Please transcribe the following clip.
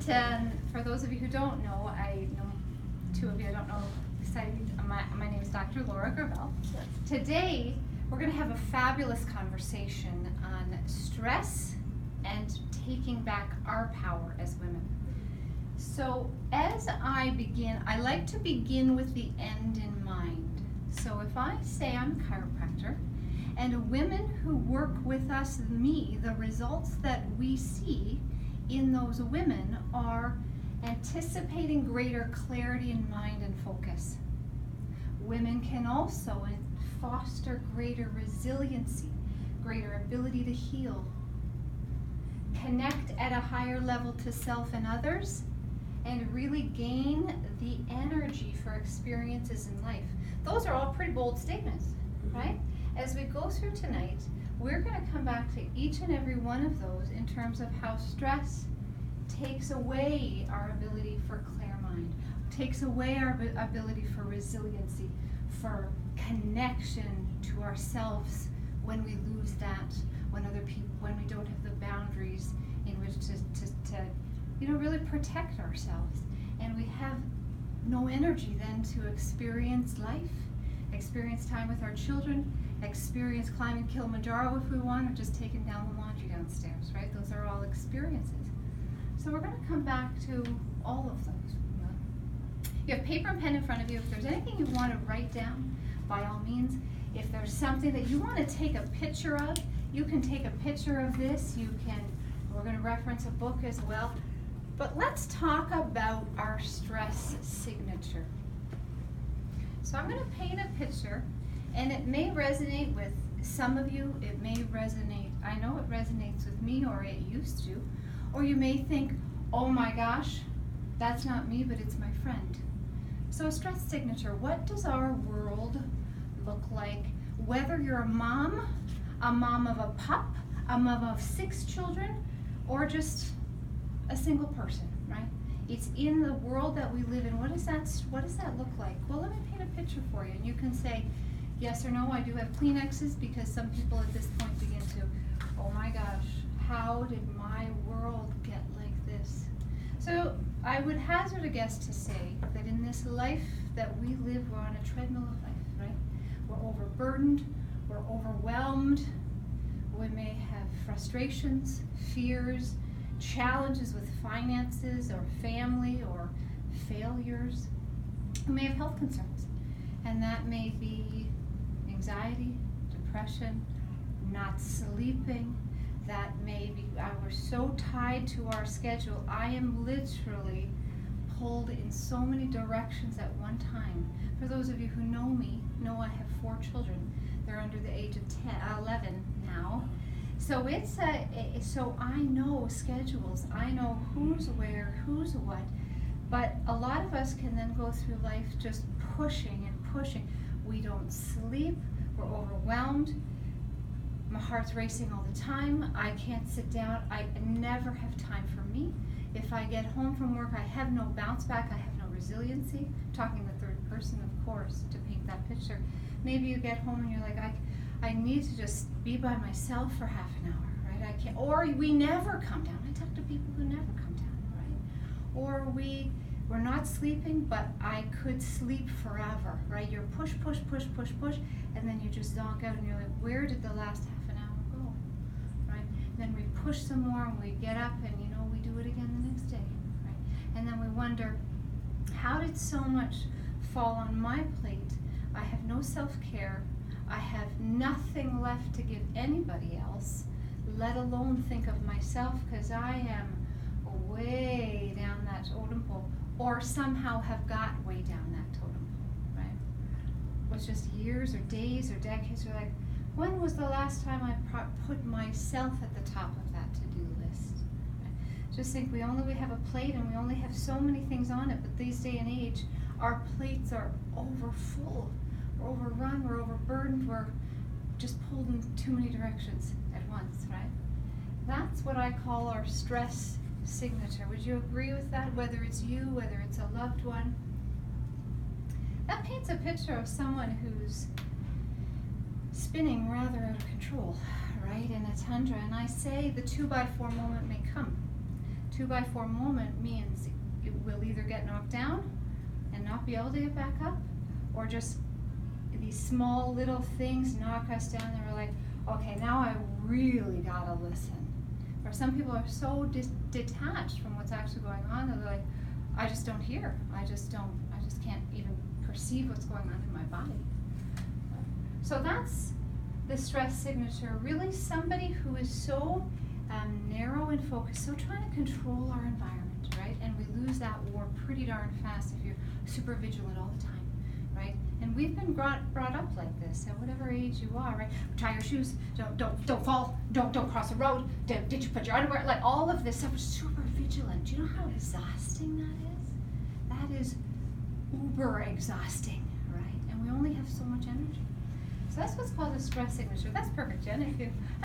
And for those of you who don't know, I know two of you, I don't know, excited. My name is Dr. Laura Gravel. Today, we're going to have a fabulous conversation on stress and taking back our power as women. So as I begin, I like to begin with the end in mind. So if I say I'm a chiropractor, and women who work with us, the results that we see in those women are anticipating greater clarity in mind and focus. Women can also foster greater resiliency, greater ability to heal, connect at a higher level to self and others, and really gain the energy for experiences in life. Those are all pretty bold statements, right? As we go through tonight, we're going to come back to each and every one of those in terms of how stress takes away our ability for clear mind, takes away our ability for resiliency, for connection to ourselves when we lose that, when other people, when we don't have the boundaries in which to really protect ourselves. And we have no energy then to experience life, experience time with our children, experience climbing Kilimanjaro if we want, or just taking down the laundry downstairs, right? Those are all experiences. So we're going to come back to all of those. You have paper and pen in front of you. If there's anything you want to write down, by all means. If there's something that you want to take a picture of, you can take a picture of this. We're going to reference a book as well. But let's talk about our stress signature. So I'm going to paint a picture, and it may resonate with some of you. It may resonate, I know it resonates with me, or it used to. Or you may think, oh my gosh, that's not me, but it's my friend. So a stress signature, what does our world look like? Whether you're a mom of a pup, a mom of 6 children, or just a single person, right? It's in the world that we live in. What does that look like? Well, let me paint a picture for you, and you can say yes or no. I do have Kleenexes because some people at this point begin to, oh my gosh, how did my world get like this? So I would hazard a guess to say that in this life that we live, we're on a treadmill of life, right? We're overburdened, we're overwhelmed, we may have frustrations, fears, challenges with finances or family or failures. We may have health concerns, and that may be anxiety, depression, not sleeping. That may be, we're so tied to our schedule. I am literally pulled in so many directions at one time. For those of you who know me, know I have 4 children. They're under the age of 11 now. So so I know schedules. I know who's where, who's what. But a lot of us can then go through life just pushing and pushing. We don't sleep. We're overwhelmed. My heart's racing all the time. I can't sit down. I never have time for me. If I get home from work, I have no bounce back. I have no resiliency. Talking the third person, of course, to paint that picture. Maybe you get home and you're like, I need to just be by myself for half an hour, right? I can't. Or we never come down. I talk to people who never come down, right? Or we're not sleeping, but I could sleep forever, right? You're push, and then you just zonk out and you're like, where did the last half an hour go, right? And then we push some more and we get up and we do it again the next day, right? And then we wonder, how did so much fall on my plate? I have no self-care. I have nothing left to give anybody else, let alone think of myself, because I am way down that totem pole, or somehow have got way down that totem pole, right? It was just years or days or decades. You're like, when was the last time I put myself at the top of that to-do list? Right? Just think, we have a plate and we only have so many things on it, but these day and age, our plates are overfull. We're overrun, we're overburdened, we're just pulled in too many directions at once, right? That's what I call our stress signature. Would you agree with that? Whether it's you, whether it's a loved one. That paints a picture of someone who's spinning rather out of control, right, in a tundra. And I say the 2x4 moment may come. 2x4 moment means it will either get knocked down and not be able to get back up, or just these small little things knock us down and we're like, okay, now I really gotta listen. Or some people are so detached from what's actually going on that they're like, I just don't hear. I just can't even perceive what's going on in my body. So that's the stress signature, really somebody who is so narrow and focused, so trying to control our environment, right? And we lose that war pretty darn fast if you're super vigilant all the time, right? And we've been brought up like this at whatever age you are, right? Tie your shoes, don't fall, don't cross the road, did you put your underwear, like all of this stuff is super vigilant. Do you know how exhausting that is? That is uber exhausting, right? And we only have so much energy. So that's what's called a stress signature. That's perfect, Jen. If you